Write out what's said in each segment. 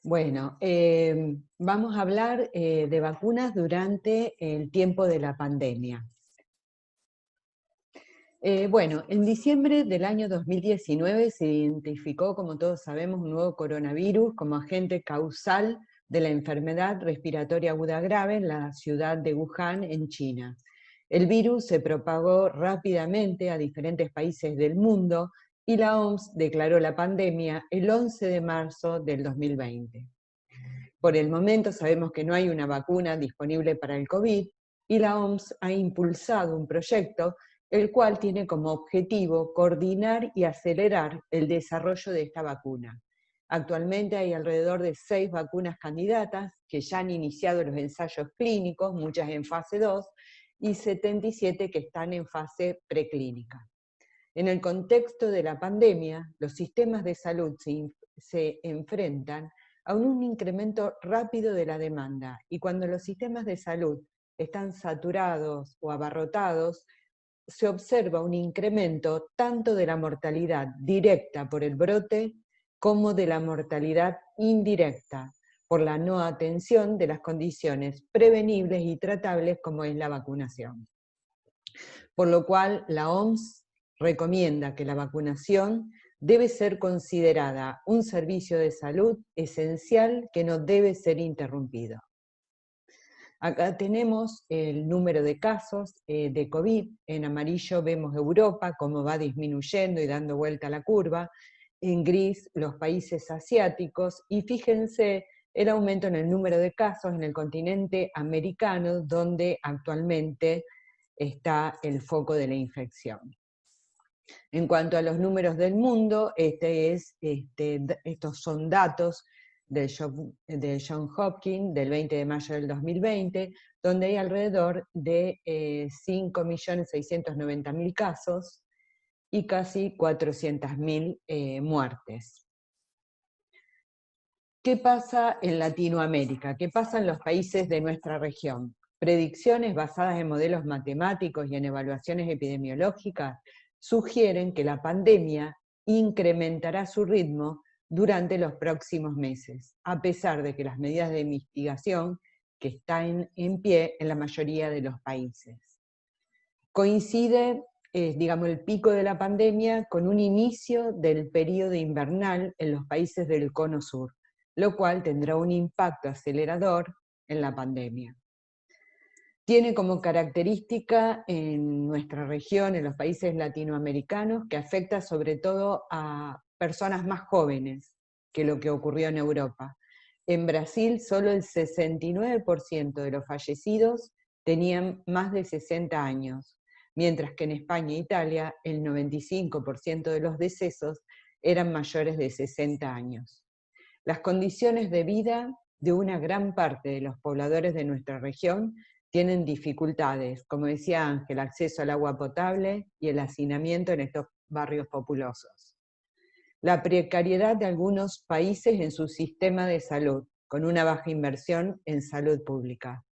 Bueno, vamos a hablar de vacunas durante el tiempo de la pandemia. Bueno, en diciembre del año 2019 se identificó, como todos sabemos, un nuevo coronavirus como agente causal de la enfermedad respiratoria aguda grave en la ciudad de Wuhan, en China. El virus se propagó rápidamente a diferentes países del mundo y la OMS declaró la pandemia el 11 de marzo del 2020. Por el momento sabemos que no hay una vacuna disponible para el COVID y la OMS ha impulsado un proyecto el cual tiene como objetivo coordinar y acelerar el desarrollo de esta vacuna. Actualmente hay alrededor de 6 vacunas candidatas que ya han iniciado los ensayos clínicos, muchas en fase 2, y 77 que están en fase preclínica. En el contexto de la pandemia, los sistemas de salud se enfrentan a un incremento rápido de la demanda, y cuando los sistemas de salud están saturados o abarrotados, se observa un incremento tanto de la mortalidad directa por el brote como de la mortalidad indirecta por la no atención de las condiciones prevenibles y tratables como es la vacunación. Por lo cual la OMS recomienda que la vacunación debe ser considerada un servicio de salud esencial que no debe ser interrumpido. Acá tenemos el número de casos de COVID. En amarillo vemos Europa, cómo va disminuyendo y dando vuelta la curva. En gris, los países asiáticos. Y fíjense el aumento en el número de casos en el continente americano, donde actualmente está el foco de la infección. En cuanto a los números del mundo, estos son datos del Johns Hopkins del 20 de mayo del 2020, donde hay alrededor de 5.690.000 casos y casi 400.000 muertes. ¿Qué pasa en Latinoamérica? ¿Qué pasa en los países de nuestra región? Predicciones basadas en modelos matemáticos y en evaluaciones epidemiológicas sugieren que la pandemia incrementará su ritmo durante los próximos meses, a pesar de que las medidas de mitigación que están en pie en la mayoría de los países. Coincide, digamos, el pico de la pandemia con un inicio del periodo invernal en los países del Cono Sur, lo cual tendrá un impacto acelerador en la pandemia. Tiene como característica en nuestra región, en los países latinoamericanos, que afecta sobre todo a personas más jóvenes que lo que ocurrió en Europa. En Brasil, solo el 69% de los fallecidos tenían más de 60 años, mientras que en España e Italia el 95% de los decesos eran mayores de 60 años. Las condiciones de vida de una gran parte de los pobladores de nuestra región tienen dificultades, como decía Ángel, acceso al agua potable y el hacinamiento en estos barrios populosos. La precariedad de algunos países en su sistema de salud, con una baja inversión en salud pública,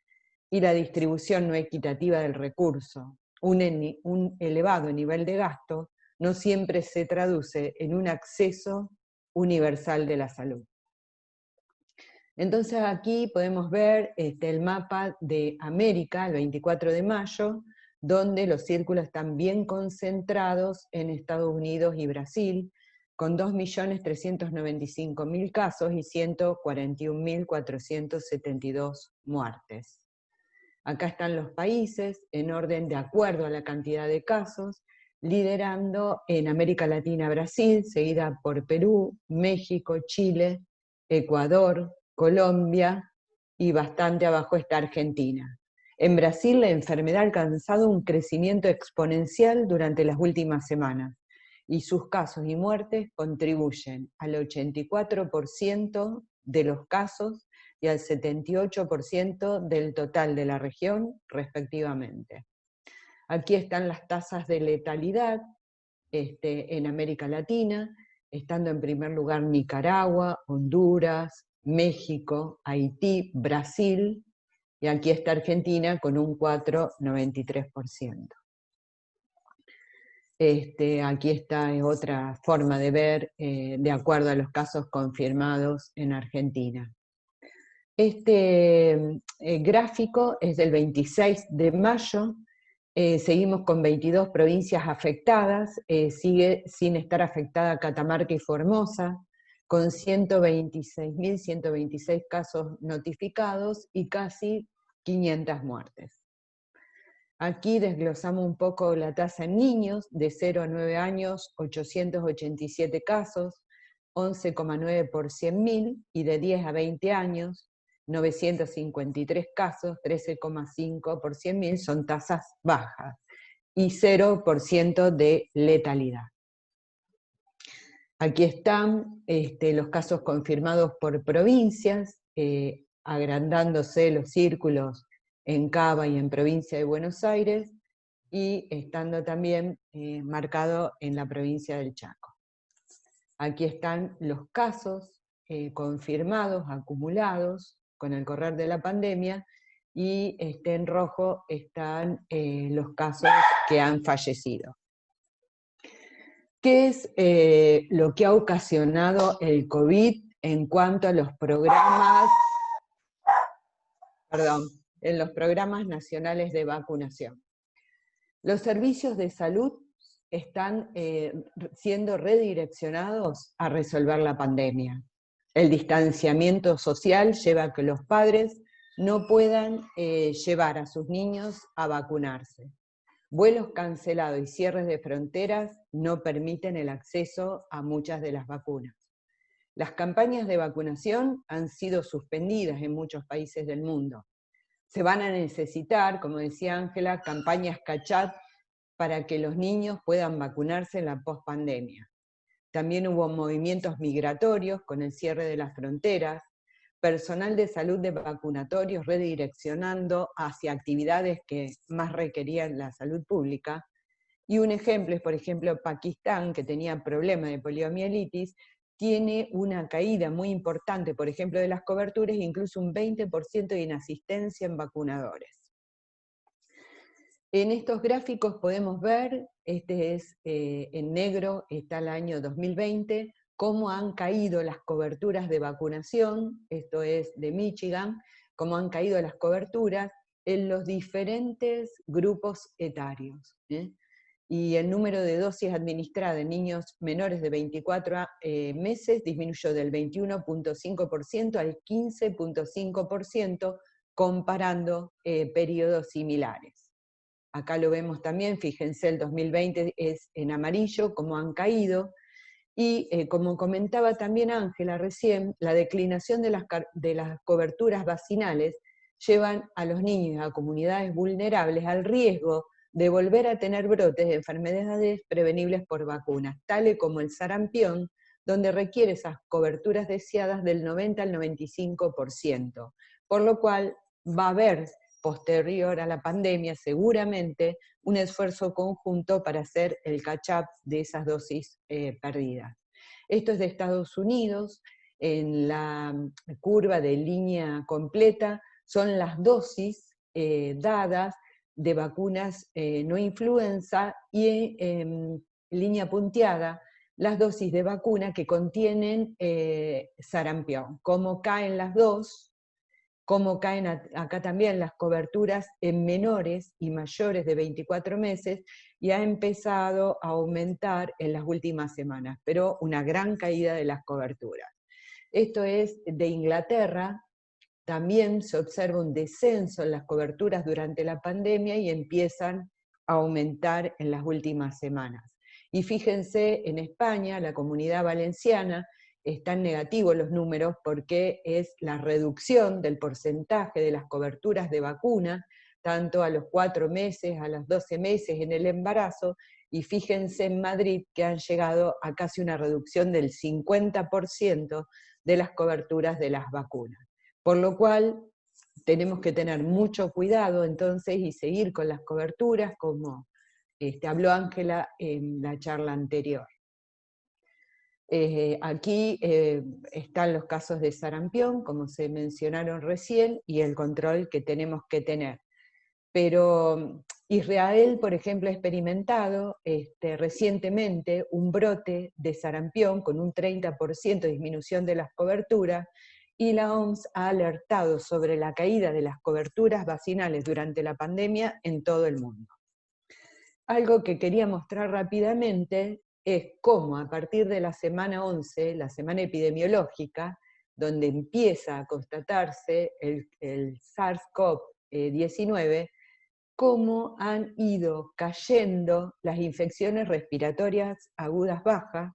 y la distribución no equitativa del recurso, un elevado nivel de gasto, no siempre se traduce en un acceso universal de la salud. Entonces aquí podemos ver el mapa de América, el 24 de mayo, donde los círculos están bien concentrados en Estados Unidos y Brasil, con 2.395.000 casos y 141.472 muertes. Acá están los países en orden de acuerdo a la cantidad de casos, liderando en América Latina Brasil, seguida por Perú, México, Chile, Ecuador, Colombia, y bastante abajo está Argentina. En Brasil la enfermedad ha alcanzado un crecimiento exponencial durante las últimas semanas, y sus casos y muertes contribuyen al 84% de los casos y al 78% del total de la región, respectivamente. Aquí están las tasas de letalidad en América Latina, estando en primer lugar Nicaragua, Honduras, México, Haití, Brasil, y aquí está Argentina con un 4,93%. Aquí está otra forma de ver de acuerdo a los casos confirmados en Argentina. Este gráfico es del 26 de mayo, seguimos con 22 provincias afectadas, sigue sin estar afectada Catamarca y Formosa, con 126.126 casos notificados y casi 500 muertes. Aquí desglosamos un poco la tasa en niños, de 0 a 9 años, 887 casos, 11,9 por 100.000, y de 10 a 20 años, 953 casos, 13,5 por 100.000, son tasas bajas, y 0% de letalidad. Aquí están los casos confirmados por provincias, agrandándose los círculos en Cava y en provincia de Buenos Aires, y estando también marcado en la provincia del Chaco. Aquí están los casos confirmados, acumulados, con el correr de la pandemia, y en rojo están los casos que han fallecido. ¿Qué es lo que ha ocasionado el COVID en cuanto a los programas, en los programas nacionales de vacunación? Los servicios de salud están siendo redireccionados a resolver la pandemia. El distanciamiento social lleva a que los padres no puedan llevar a sus niños a vacunarse. Vuelos cancelados y cierres de fronteras no permiten el acceso a muchas de las vacunas. Las campañas de vacunación han sido suspendidas en muchos países del mundo. Se van a necesitar, como decía Ángela, campañas catch-up para que los niños puedan vacunarse en la pospandemia. También hubo movimientos migratorios con el cierre de las fronteras, personal de salud de vacunatorios redireccionando hacia actividades que más requerían la salud pública. Y un ejemplo es, por ejemplo, Pakistán, que tenía problemas de poliomielitis, tiene una caída muy importante, por ejemplo, de las coberturas, incluso un 20% de inasistencia en vacunadores. En estos gráficos podemos ver, en negro está el año 2020, cómo han caído las coberturas de vacunación, esto es de Michigan, cómo han caído las coberturas en los diferentes grupos etarios. Y el número de dosis administradas en niños menores de 24 meses disminuyó del 21,5% al 15,5%, comparando periodos similares. Acá lo vemos también, fíjense, el 2020 es en amarillo, cómo han caído, y como comentaba también Ángela recién, la declinación de las coberturas vacinales llevan a los niños y a comunidades vulnerables al riesgo de volver a tener brotes de enfermedades prevenibles por vacunas, tales como el sarampión, donde requiere esas coberturas deseadas del 90 al 95%, por lo cual va a haber, posterior a la pandemia, seguramente un esfuerzo conjunto para hacer el catch-up de esas dosis perdidas. Esto es de Estados Unidos, en la curva de línea completa son las dosis dadas de vacunas no influenza, y en línea punteada las dosis de vacuna que contienen sarampión, cómo caen las dos, cómo caen acá también las coberturas en menores y mayores de 24 meses, y ha empezado a aumentar en las últimas semanas, pero una gran caída de las coberturas. Esto es de Inglaterra, también se observa un descenso en las coberturas durante la pandemia y empiezan a aumentar en las últimas semanas. Y fíjense, en España, la Comunidad Valenciana, están negativos los números porque es la reducción del porcentaje de las coberturas de vacuna, tanto a los 4 meses, a los 12 meses en el embarazo, y fíjense en Madrid que han llegado a casi una reducción del 50% de las coberturas de las vacunas. Por lo cual tenemos que tener mucho cuidado entonces y seguir con las coberturas, como habló Ángela en la charla anterior. Aquí están los casos de sarampión, como se mencionaron recién, y el control que tenemos que tener. Pero Israel, por ejemplo, ha experimentado recientemente un brote de sarampión con un 30% de disminución de las coberturas, y la OMS ha alertado sobre la caída de las coberturas vacinales durante la pandemia en todo el mundo. Algo que quería mostrar rápidamente es cómo a partir de la semana 11, la semana epidemiológica, donde empieza a constatarse el SARS-CoV-19, cómo han ido cayendo las infecciones respiratorias agudas bajas.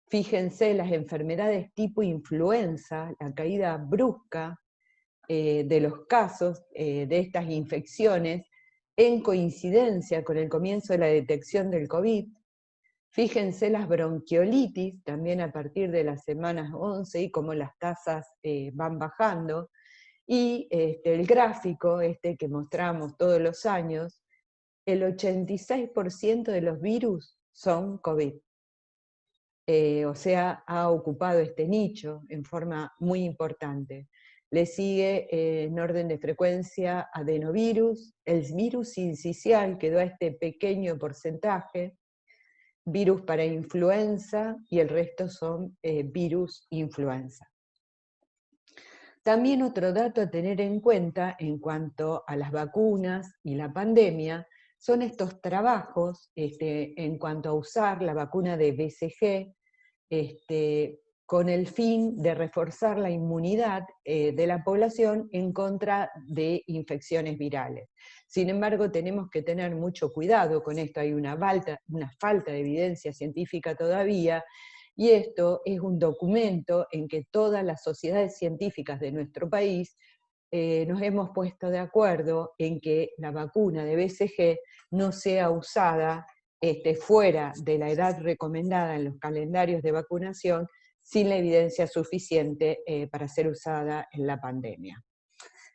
Fíjense las enfermedades tipo influenza, la caída brusca de los casos de estas infecciones en coincidencia con el comienzo de la detección del COVID. Fíjense las bronquiolitis, también a partir de las semanas 11 y cómo las tasas van bajando. Y el gráfico que mostramos todos los años, el 86% de los virus son COVID. O sea, ha ocupado este nicho en forma muy importante. Le sigue en orden de frecuencia adenovirus, el virus sincicial quedó a este pequeño porcentaje, virus para influenza y el resto son virus influenza. También otro dato a tener en cuenta en cuanto a las vacunas y la pandemia son estos trabajos en cuanto a usar la vacuna de BCG con el fin de reforzar la inmunidad de la población en contra de infecciones virales. Sin embargo, tenemos que tener mucho cuidado con esto, hay una falta de evidencia científica todavía, y esto es un documento en que todas las sociedades científicas de nuestro país nos hemos puesto de acuerdo en que la vacuna de BCG no sea usada fuera de la edad recomendada en los calendarios de vacunación, sin la evidencia suficiente para ser usada en la pandemia.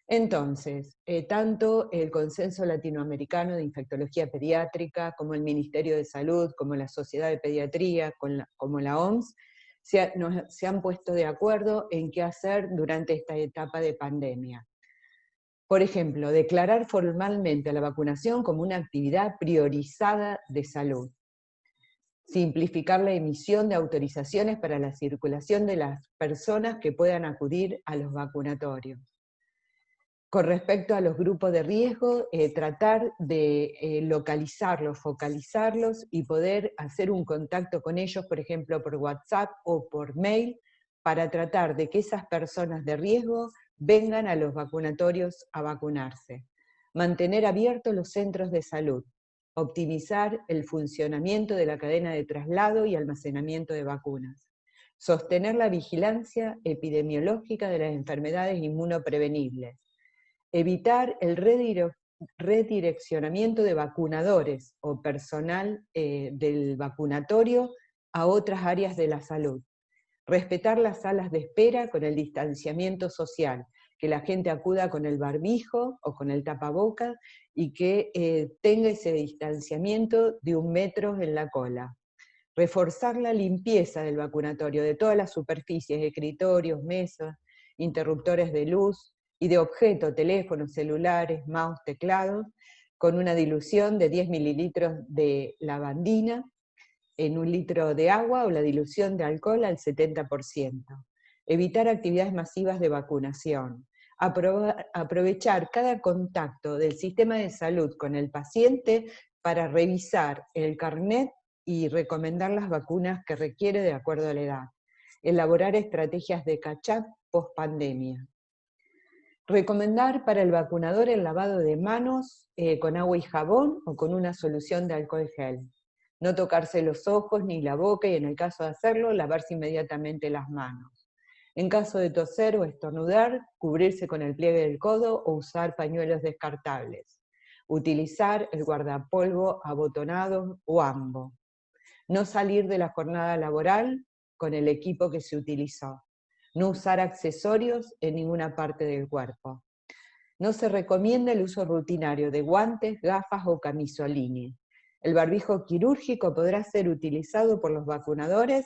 Entonces, tanto el Consenso Latinoamericano de Infectología Pediátrica, como el Ministerio de Salud, como la Sociedad de Pediatría, como la OMS, se han puesto de acuerdo en qué hacer durante esta etapa de pandemia. Por ejemplo, declarar formalmente la vacunación como una actividad priorizada de salud. Simplificar la emisión de autorizaciones para la circulación de las personas que puedan acudir a los vacunatorios. Con respecto a los grupos de riesgo, tratar de localizarlos, focalizarlos y poder hacer un contacto con ellos, por ejemplo, por WhatsApp o por mail, para tratar de que esas personas de riesgo vengan a los vacunatorios a vacunarse. Mantener abiertos los centros de salud. Optimizar el funcionamiento de la cadena de traslado y almacenamiento de vacunas. Sostener la vigilancia epidemiológica de las enfermedades inmunoprevenibles. Evitar el redireccionamiento de vacunadores o personal del vacunatorio a otras áreas de la salud. Respetar las salas de espera con el distanciamiento social, que la gente acuda con el barbijo o con el tapabocas y que tenga ese distanciamiento de 1 metro en la cola. Reforzar la limpieza del vacunatorio, de todas las superficies, escritorios, mesas, interruptores de luz y de objetos, teléfonos, celulares, mouse, teclados, con una dilución de 10 mililitros de lavandina en 1 litro de agua o la dilución de alcohol al 70%. Evitar actividades masivas de vacunación. Aprovechar cada contacto del sistema de salud con el paciente para revisar el carnet y recomendar las vacunas que requiere de acuerdo a la edad. Elaborar estrategias de catch-up post-pandemia. Recomendar para el vacunador el lavado de manos con agua y jabón o con una solución de alcohol gel. No tocarse los ojos ni la boca y en el caso de hacerlo, lavarse inmediatamente las manos. En caso de toser o estornudar, cubrirse con el pliegue del codo o usar pañuelos descartables. Utilizar el guardapolvo abotonado o ambo. No salir de la jornada laboral con el equipo que se utilizó. No usar accesorios en ninguna parte del cuerpo. No se recomienda el uso rutinario de guantes, gafas o camisolini. El barbijo quirúrgico podrá ser utilizado por los vacunadores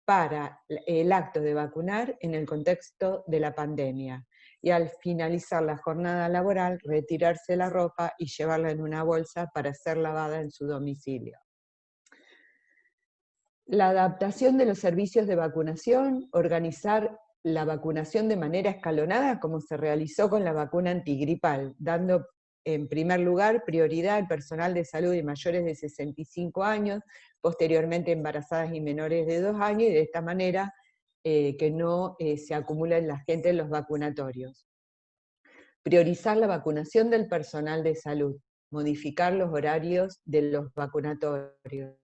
para el acto de vacunar en el contexto de la pandemia. Y al finalizar la jornada laboral, retirarse la ropa y llevarla en una bolsa para ser lavada en su domicilio. La adaptación de los servicios de vacunación, organizar la vacunación de manera escalonada, como se realizó con la vacuna antigripal, dando en primer lugar prioridad al personal de salud y mayores de 65 años, posteriormente embarazadas y menores de 2 años, y de esta manera que no se acumula la gente en los vacunatorios. Priorizar la vacunación del personal de salud, modificar los horarios de los vacunatorios,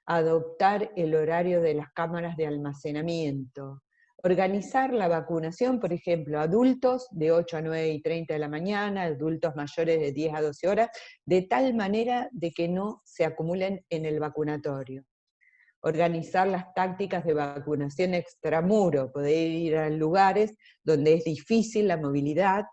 adoptar el horario de las cámaras de almacenamiento, organizar la vacunación, por ejemplo, adultos de 8 a 9:30 de la mañana, adultos mayores de 10 a 12 horas, de tal manera de que no se acumulen en el vacunatorio. Organizar las tácticas de vacunación extramuro, poder ir a lugares donde es difícil la movilidad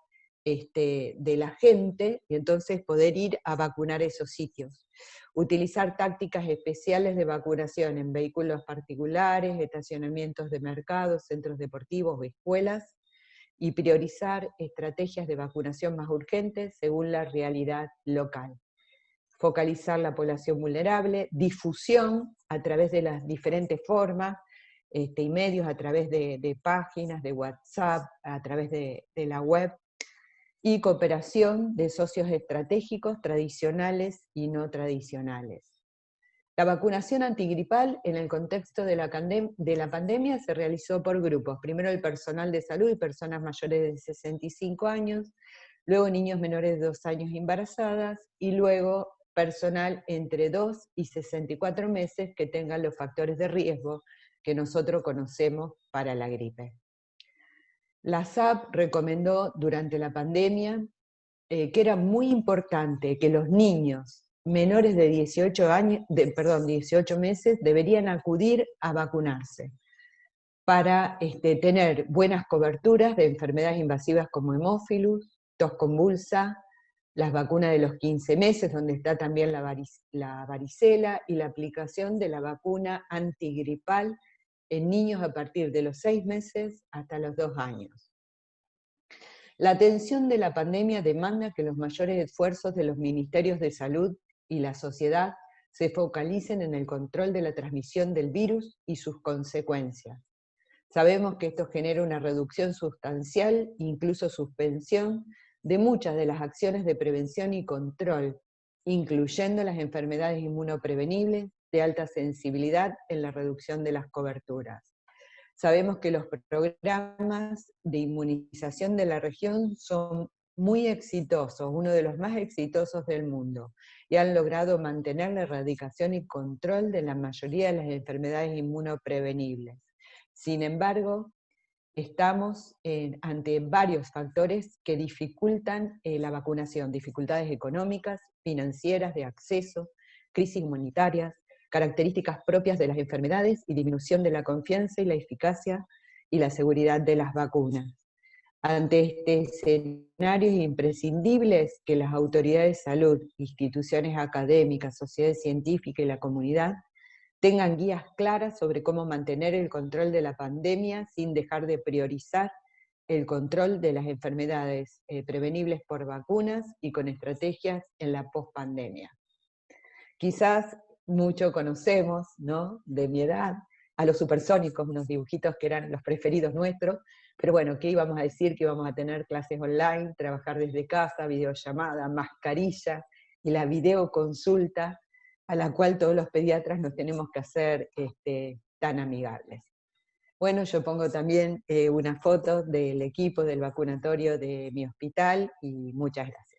de la gente, y entonces poder ir a vacunar esos sitios. Utilizar tácticas especiales de vacunación en vehículos particulares, estacionamientos de mercados, centros deportivos o escuelas, y priorizar estrategias de vacunación más urgentes según la realidad local. Focalizar la población vulnerable, difusión a través de las diferentes formas y medios, a través de páginas, de WhatsApp, a través de la web, y cooperación de socios estratégicos tradicionales y no tradicionales. La vacunación antigripal en el contexto de la pandemia se realizó por grupos. Primero el personal de salud y personas mayores de 65 años, luego niños menores de 2 años embarazadas, y luego personal entre 2 y 64 meses que tengan los factores de riesgo que nosotros conocemos para la gripe. La SAP recomendó durante la pandemia que era muy importante que los niños menores de 18 meses deberían acudir a vacunarse para tener buenas coberturas de enfermedades invasivas como hemófilus, tos convulsa, las vacunas de los 15 meses, donde está también la varicela, y la aplicación de la vacuna antigripal en niños a partir de los 6 meses hasta los 2 años. La atención de la pandemia demanda que los mayores esfuerzos de los ministerios de salud y la sociedad se focalicen en el control de la transmisión del virus y sus consecuencias. Sabemos que esto genera una reducción sustancial, incluso suspensión, de muchas de las acciones de prevención y control, incluyendo las enfermedades inmunoprevenibles de alta sensibilidad en la reducción de las coberturas. Sabemos que los programas de inmunización de la región son muy exitosos, uno de los más exitosos del mundo, y han logrado mantener la erradicación y control de la mayoría de las enfermedades inmunoprevenibles. Sin embargo, estamos ante varios factores que dificultan la vacunación, dificultades económicas, financieras, de acceso, crisis humanitarias, características propias de las enfermedades y disminución de la confianza y la eficacia y la seguridad de las vacunas. Ante este escenario es imprescindible que las autoridades de salud, instituciones académicas, sociedades científicas y la comunidad tengan guías claras sobre cómo mantener el control de la pandemia sin dejar de priorizar el control de las enfermedades prevenibles por vacunas y con estrategias en la pospandemia. Quizás mucho conocemos, ¿no?, de mi edad, a los supersónicos, unos dibujitos que eran los preferidos nuestros, pero bueno, ¿qué íbamos a decir? Que íbamos a tener clases online, trabajar desde casa, videollamada, mascarilla y la videoconsulta a la cual todos los pediatras nos tenemos que hacer tan amigables. Bueno, yo pongo también una foto del equipo del vacunatorio de mi hospital y muchas gracias.